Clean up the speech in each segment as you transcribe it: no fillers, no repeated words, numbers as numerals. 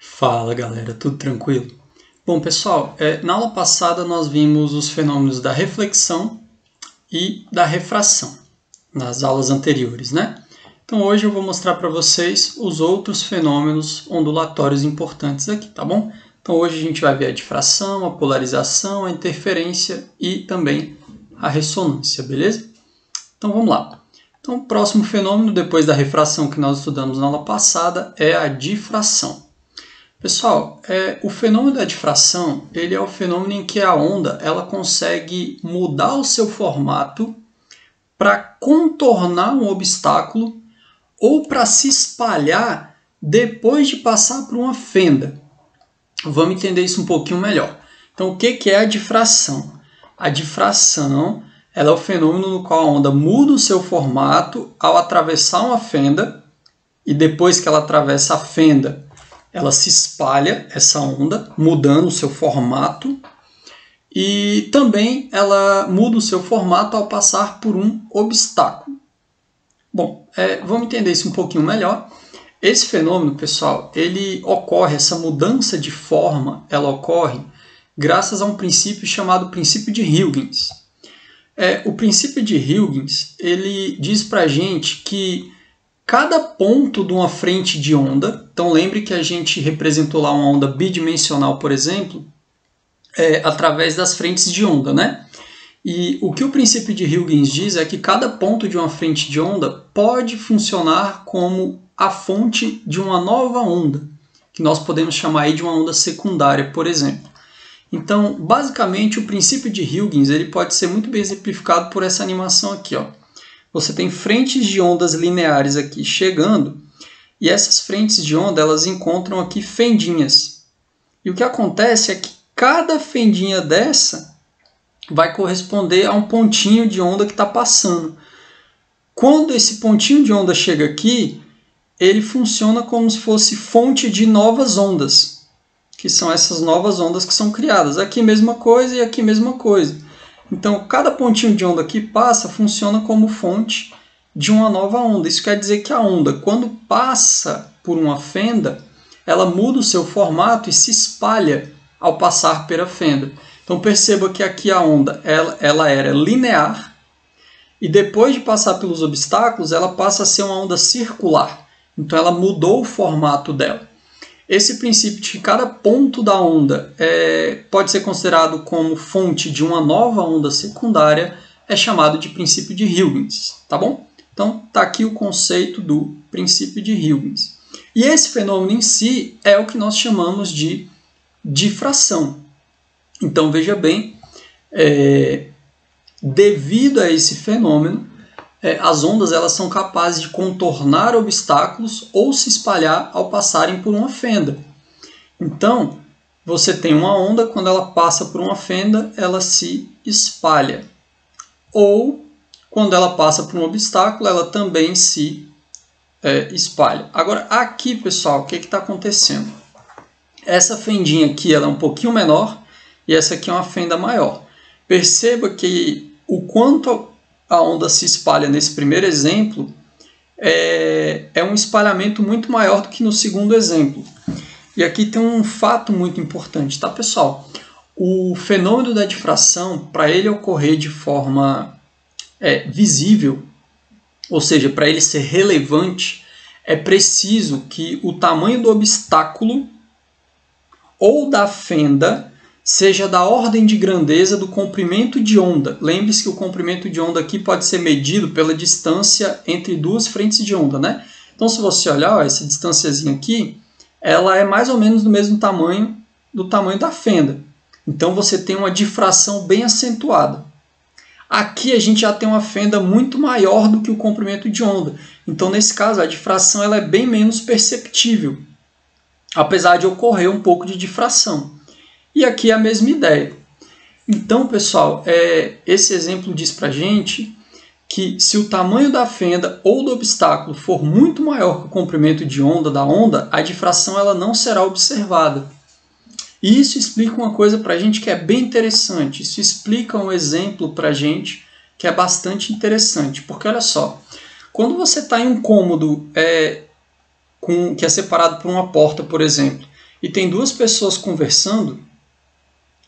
Fala galera, tudo tranquilo? Bom pessoal, na aula passada nós vimos os fenômenos da reflexão e da refração, nas aulas anteriores, né? Então hoje eu vou mostrar para vocês os outros fenômenos ondulatórios importantes aqui, tá bom? Então hoje a gente vai ver a difração, a polarização, a interferência e também a ressonância, beleza? Então vamos lá. Então o próximo fenômeno, depois da refração que nós estudamos na aula passada, é a difração. Pessoal, o fenômeno da difração, ele é o fenômeno em que a onda ela consegue mudar o seu formato para contornar um obstáculo ou para se espalhar depois de passar por uma fenda. Vamos entender isso um pouquinho melhor. Então, o que é a difração? A difração ela é o fenômeno no qual a onda muda o seu formato ao atravessar uma fenda e depois que ela atravessa a fenda, ela se espalha, essa onda, mudando o seu formato, e também ela muda o seu formato ao passar por um obstáculo. Bom, vamos entender isso um pouquinho melhor. Esse fenômeno, pessoal, ele ocorre, essa mudança de forma, ela ocorre graças a um princípio chamado princípio de Huygens. O princípio de Huygens, ele diz pra gente que cada ponto de uma frente de onda, então lembre que a gente representou lá uma onda bidimensional, por exemplo, através das frentes de onda, né? E o que o princípio de Huygens diz é que cada ponto de uma frente de onda pode funcionar como a fonte de uma nova onda, que nós podemos chamar aí de uma onda secundária, por exemplo. Então, basicamente, o princípio de Huygens ele pode ser muito bem exemplificado por essa animação aqui, ó. Você tem frentes de ondas lineares aqui chegando, e essas frentes de onda elas encontram aqui fendinhas. E o que acontece é que cada fendinha dessa vai corresponder a um pontinho de onda que está passando. Quando esse pontinho de onda chega aqui, ele funciona como se fosse fonte de novas ondas, que são essas novas ondas que são criadas. Aqui mesma coisa e aqui mesma coisa. Então, cada pontinho de onda que passa funciona como fonte de uma nova onda. Isso quer dizer que a onda, quando passa por uma fenda, ela muda o seu formato e se espalha ao passar pela fenda. Então, perceba que aqui a onda ela era linear e depois de passar pelos obstáculos, ela passa a ser uma onda circular. Então, ela mudou o formato dela. Esse princípio de que cada ponto da onda pode ser considerado como fonte de uma nova onda secundária é chamado de princípio de Huygens, tá bom? Então, está aqui o conceito do princípio de Huygens. E esse fenômeno em si é o que nós chamamos de difração. Então, veja bem, devido a esse fenômeno, as ondas elas são capazes de contornar obstáculos ou se espalhar ao passarem por uma fenda. Então, você tem uma onda, quando ela passa por uma fenda, ela se espalha. Ou, quando ela passa por um obstáculo, ela também se espalha. Agora, aqui, pessoal, o que está acontecendo? Essa fendinha aqui ela é um pouquinho menor e essa aqui é uma fenda maior. Perceba que o quanto a onda se espalha nesse primeiro exemplo é um espalhamento muito maior do que no segundo exemplo. E aqui tem um fato muito importante, tá, pessoal? O fenômeno da difração, para ele ocorrer de forma visível, ou seja, para ele ser relevante, é preciso que o tamanho do obstáculo ou da fenda seja da ordem de grandeza do comprimento de onda. Lembre-se que o comprimento de onda aqui pode ser medido pela distância entre duas frentes de onda, né? Então, se você olhar, ó, essa distânciazinha aqui, ela é mais ou menos do mesmo tamanho do tamanho da fenda. Então, você tem uma difração bem acentuada. Aqui a gente já tem uma fenda muito maior do que o comprimento de onda. Então, nesse caso, a difração ela é bem menos perceptível, apesar de ocorrer um pouco de difração. E aqui é a mesma ideia. Então, pessoal, esse exemplo diz para a gente que se o tamanho da fenda ou do obstáculo for muito maior que o comprimento de onda da onda, a difração ela não será observada. E isso explica uma coisa para a gente que é bem interessante. Isso explica um exemplo para a gente que é bastante interessante. Porque, olha só, quando você está em um cômodo que é separado por uma porta, por exemplo, e tem duas pessoas conversando,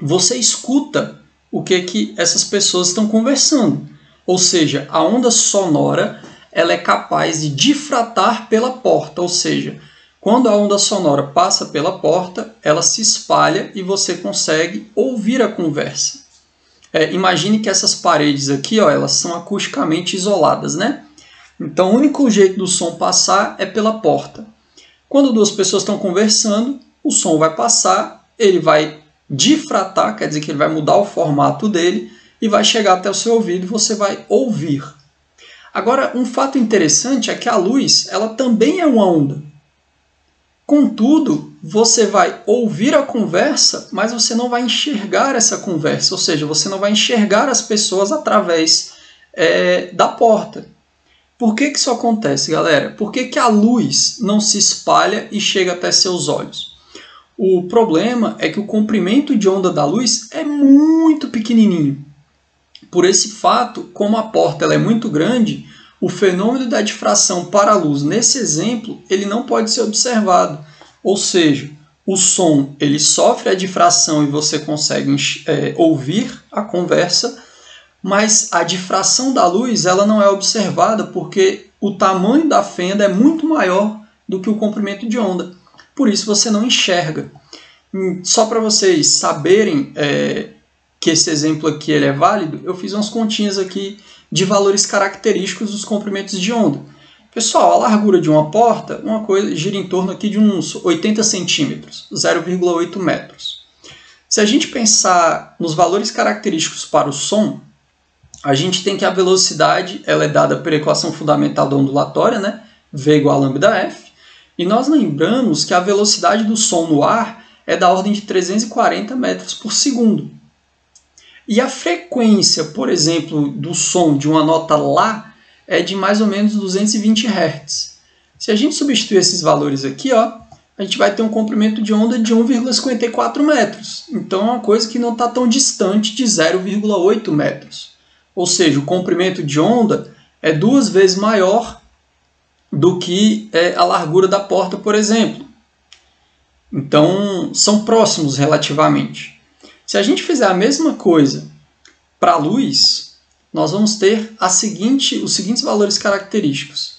você escuta o que essas pessoas estão conversando. Ou seja, a onda sonora ela é capaz de difratar pela porta, ou seja, quando a onda sonora passa pela porta, ela se espalha e você consegue ouvir a conversa. Imagine que essas paredes aqui, ó, elas são acusticamente isoladas, né? Então, o único jeito do som passar é pela porta. Quando duas pessoas estão conversando, o som vai passar, ele vai difratar, quer dizer que ele vai mudar o formato dele e vai chegar até o seu ouvido e você vai ouvir. Agora, um fato interessante é que a luz ela também é uma onda. Contudo, você vai ouvir a conversa, mas você não vai enxergar essa conversa, ou seja, você não vai enxergar as pessoas através da porta. Por que isso acontece, galera? Por que a luz não se espalha e chega até seus olhos? O problema é que o comprimento de onda da luz é muito pequenininho. Por esse fato, como a porta ela é muito grande, o fenômeno da difração para a luz, nesse exemplo, ele não pode ser observado. Ou seja, o som ele sofre a difração e você consegue ouvir a conversa, mas a difração da luz ela não é observada porque o tamanho da fenda é muito maior do que o comprimento de onda. Por isso você não enxerga. Só para vocês saberem que esse exemplo aqui ele é válido, eu fiz umas continhas aqui de valores característicos dos comprimentos de onda. Pessoal, a largura de uma porta uma coisa, gira em torno aqui de uns 80 centímetros, 0,8 metros. Se a gente pensar nos valores característicos para o som, a gente tem que a velocidade ela é dada pela equação fundamental da ondulatória, né? V igual a lambda F. E nós lembramos que a velocidade do som no ar é da ordem de 340 metros por segundo. E a frequência, por exemplo, do som de uma nota Lá é de mais ou menos 220 Hz. Se a gente substituir esses valores aqui, ó, a gente vai ter um comprimento de onda de 1,54 metros. Então é uma coisa que não está tão distante de 0,8 metros. Ou seja, o comprimento de onda é 2 vezes maior do que a largura da porta, por exemplo. Então, são próximos relativamente. Se a gente fizer a mesma coisa para a luz, nós vamos ter os seguintes valores característicos.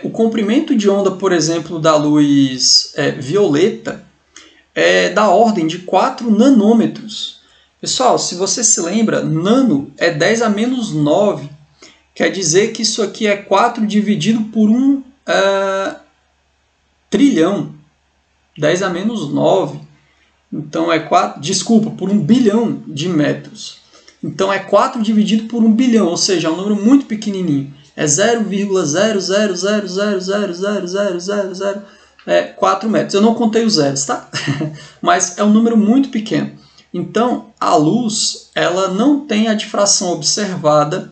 O comprimento de onda, por exemplo, da luz violeta é da ordem de 4 nanômetros. Pessoal, se você se lembra, nano é 10 a menos 9. Quer dizer que isso aqui é 4 dividido por 1 trilhão. 10 a menos 9. Então é 4, desculpa, por 1 bilhão de metros. Então é 4 dividido por 1 bilhão, ou seja, é um número muito pequenininho. É 0,000000004 metros. Eu não contei os zeros, tá? Mas é um número muito pequeno. Então, a luz ela não tem a difração observada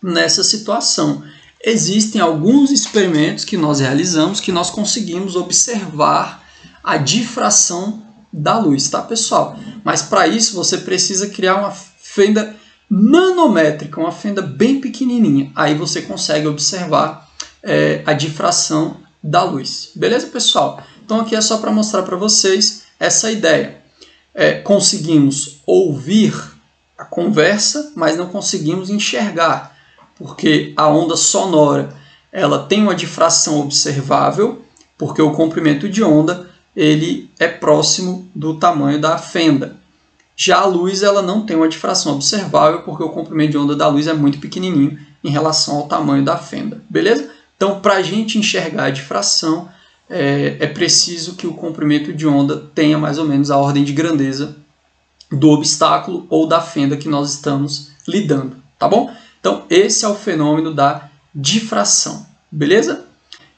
nessa situação. Existem alguns experimentos que nós realizamos que nós conseguimos observar a difração da luz, tá, pessoal? Mas para isso você precisa criar uma fenda nanométrica, uma fenda bem pequenininha. Aí você consegue observar a difração da luz. Beleza, pessoal? Então aqui é só para mostrar para vocês essa ideia. Conseguimos ouvir a conversa, mas não conseguimos enxergar, porque a onda sonora ela tem uma difração observável, porque o comprimento de onda ele é próximo do tamanho da fenda. Já a luz ela não tem uma difração observável, porque o comprimento de onda da luz é muito pequenininho em relação ao tamanho da fenda. Beleza? Então, para a gente enxergar a difração, é preciso que o comprimento de onda tenha mais ou menos a ordem de grandeza do obstáculo ou da fenda que nós estamos lidando, tá bom? Então, esse é o fenômeno da difração, beleza?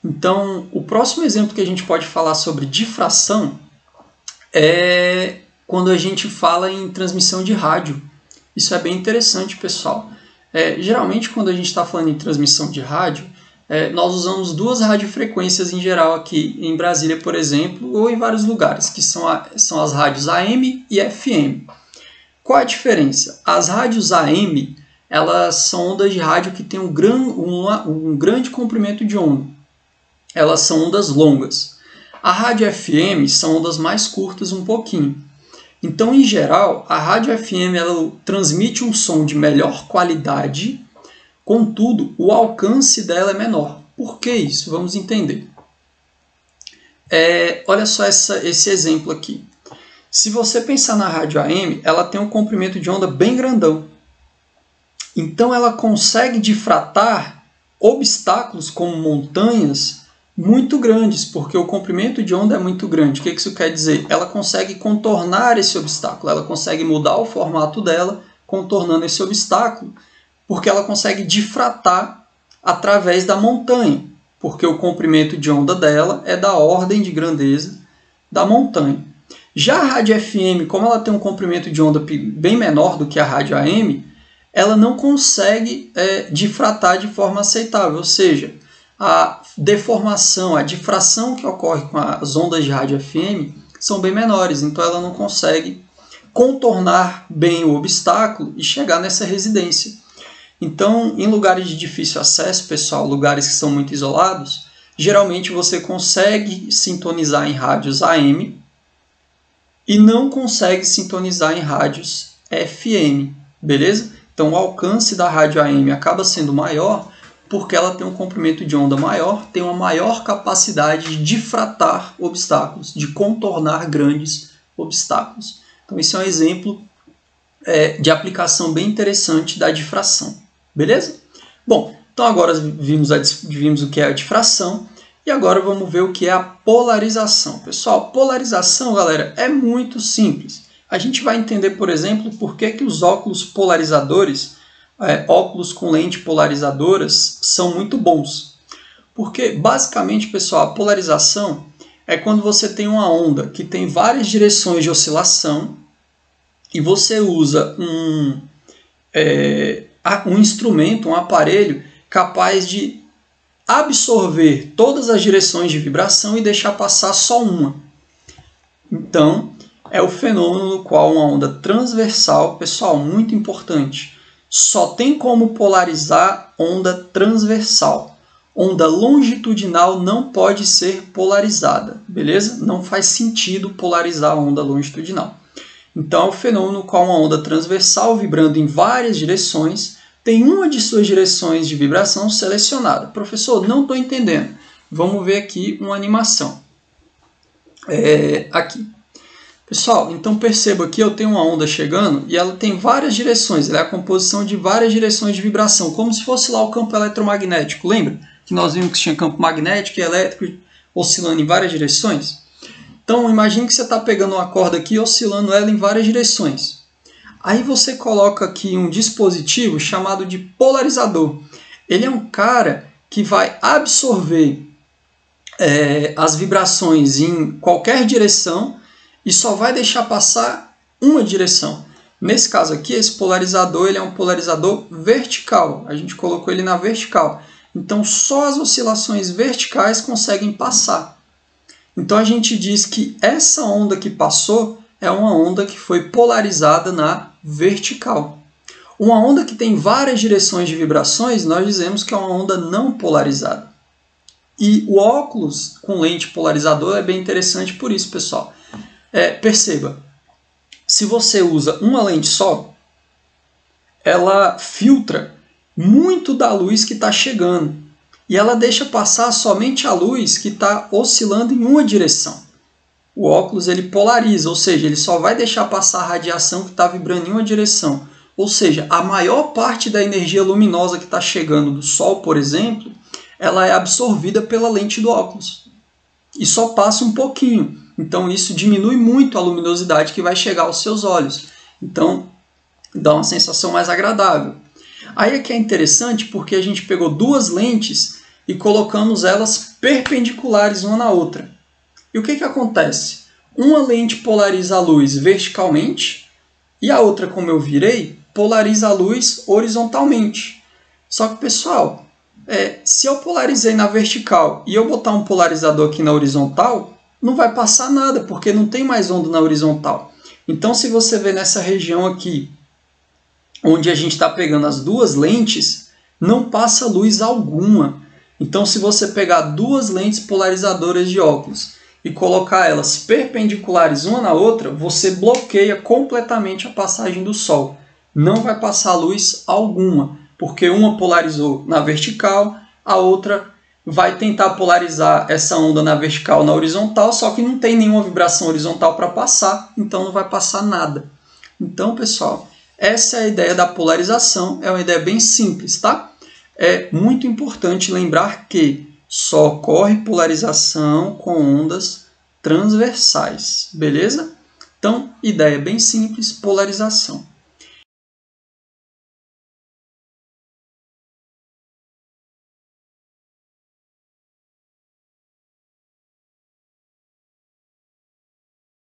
Então, o próximo exemplo que a gente pode falar sobre difração é quando a gente fala em transmissão de rádio. Isso é bem interessante, pessoal. Geralmente, quando a gente está falando em transmissão de rádio, nós usamos 2 radiofrequências em geral aqui em Brasília, por exemplo, ou em vários lugares, que são as rádios AM e FM. Qual a diferença? As rádios AM elas são ondas de rádio que têm um grande comprimento de onda. Elas são ondas longas. A rádio FM são ondas mais curtas um pouquinho. Então, em geral, a rádio FM ela transmite um som de melhor qualidade, contudo, o alcance dela é menor. Por que isso? Vamos entender. Olha só esse exemplo aqui. Se você pensar na rádio AM, ela tem um comprimento de onda bem grandão. Então, ela consegue difratar obstáculos como montanhas muito grandes, porque o comprimento de onda é muito grande. O que isso quer dizer? Ela consegue contornar esse obstáculo, ela consegue mudar o formato dela, contornando esse obstáculo, porque ela consegue difratar através da montanha, porque o comprimento de onda dela é da ordem de grandeza da montanha. Já a rádio FM, como ela tem um comprimento de onda bem menor do que a rádio AM, ela não consegue difratar de forma aceitável, ou seja, a deformação, a difração que ocorre com as ondas de rádio FM são bem menores, então ela não consegue contornar bem o obstáculo e chegar nessa residência. Então, em lugares de difícil acesso, pessoal, lugares que são muito isolados, geralmente você consegue sintonizar em rádios AM e não consegue sintonizar em rádios FM, beleza? Então, o alcance da rádio AM acaba sendo maior porque ela tem um comprimento de onda maior, tem uma maior capacidade de difratar obstáculos, de contornar grandes obstáculos. Então, esse é um exemplo de aplicação bem interessante da difração. Beleza? Bom, então agora vimos o que é a difração e agora vamos ver o que é a polarização. Pessoal, polarização, galera, é muito simples. A gente vai entender, por exemplo, por que os óculos polarizadores, óculos com lente polarizadoras, são muito bons. Porque, basicamente, pessoal, a polarização é quando você tem uma onda que tem várias direções de oscilação e você usa um instrumento, um aparelho capaz de absorver todas as direções de vibração e deixar passar só uma. Então, é o fenômeno no qual uma onda transversal, pessoal, muito importante, só tem como polarizar onda transversal. Onda longitudinal não pode ser polarizada, beleza? Não faz sentido polarizar a onda longitudinal. Então, é o fenômeno no qual uma onda transversal, vibrando em várias direções, tem uma de suas direções de vibração selecionada. Professor, não estou entendendo. Vamos ver aqui uma animação. Aqui. Pessoal, então perceba que eu tenho uma onda chegando e ela tem várias direções. Ela é a composição de várias direções de vibração, como se fosse lá o campo eletromagnético. Lembra que nós vimos que tinha campo magnético e elétrico oscilando em várias direções? Então, imagine que você está pegando uma corda aqui e oscilando ela em várias direções. Aí você coloca aqui um dispositivo chamado de polarizador. Ele é um cara que vai absorver as vibrações em qualquer direção e só vai deixar passar uma direção. Nesse caso aqui, esse polarizador ele é um polarizador vertical. A gente colocou ele na vertical. Então, só as oscilações verticais conseguem passar. Então, a gente diz que essa onda que passou é uma onda que foi polarizada na vertical. Uma onda que tem várias direções de vibrações, nós dizemos que é uma onda não polarizada. E o óculos com lente polarizador é bem interessante por isso, pessoal. Perceba, se você usa uma lente só, ela filtra muito da luz que está chegando. E ela deixa passar somente a luz que está oscilando em uma direção. O óculos ele polariza, ou seja, ele só vai deixar passar a radiação que está vibrando em uma direção. Ou seja, a maior parte da energia luminosa que está chegando do Sol, por exemplo, ela é absorvida pela lente do óculos. E só passa um pouquinho. Então isso diminui muito a luminosidade que vai chegar aos seus olhos. Então dá uma sensação mais agradável. Aí é que é interessante porque a gente pegou duas lentes e colocamos elas perpendiculares uma na outra. E o que acontece? Uma lente polariza a luz verticalmente e a outra, como eu virei, polariza a luz horizontalmente. Só que, pessoal, se eu polarizei na vertical e eu botar um polarizador aqui na horizontal, não vai passar nada, porque não tem mais onda na horizontal. Então, se você vê nessa região aqui, onde a gente está pegando as duas lentes, não passa luz alguma. Então, se você pegar duas lentes polarizadoras de óculos e colocar elas perpendiculares uma na outra, você bloqueia completamente a passagem do Sol. Não vai passar luz alguma, porque uma polarizou na vertical, a outra vai tentar polarizar essa onda na vertical, na horizontal, só que não tem nenhuma vibração horizontal para passar, então não vai passar nada. Então, pessoal, essa é a ideia da polarização, é uma ideia bem simples, tá? É muito importante lembrar que só ocorre polarização com ondas transversais, beleza? Então, ideia bem simples, polarização.